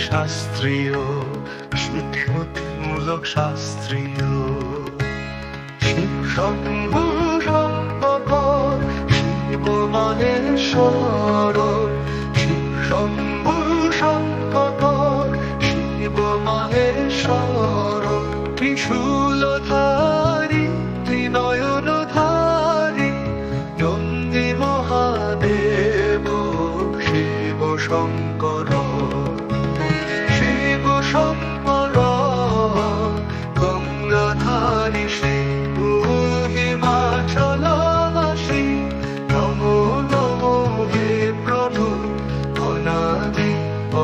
শাস্ত্রীয়, শ্রুতিমূলক শাস্ত্রীয়। শিব শম্ভু শঙ্কর, শিব মহেশ্বর, শিব শম্ভু শঙ্কর, শিব মহেশ্বর। ত্রিশূলধারী, ত্রিনয়নধারী, নন্দী মহাদেব শিব শঙ্কর, শিব শঙ্কর। গঙ্গাধারী শিব হিমাচলবাসী, নমো নমো হে প্রভু অনাদি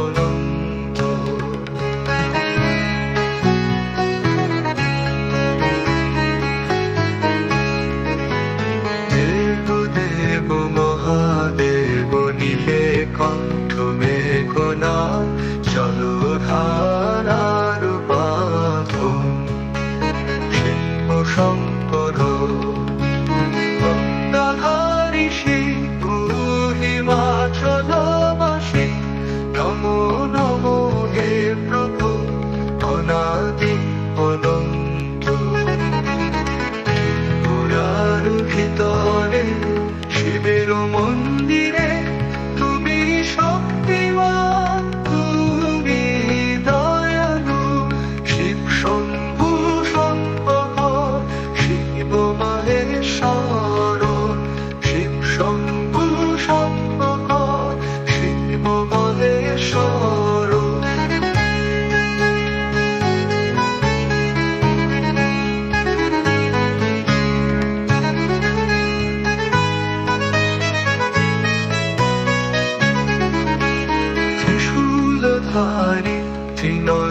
অনন্ত। দেব দেব মহাদেব নীলে কণ্ঠ মেঘনা, জলধারার বাঁধন শিব শঙ্কর। গঙ্গাধারী শিব হিমাচলবাসী, নমো নমো হে প্রভু অনাদি অনন্ত। গোড়ার ভিতরে শিবের মন্দিরে তুমি শক্তিমান, তুমি দয়ালু। শিব শম্ভু শঙ্কর, শিব মহেশ্বর, শিব শম্ভু শঙ্কর, শিব মহেশ্বর। ত্রিশূলধারী, ত্রিনয়নধারী,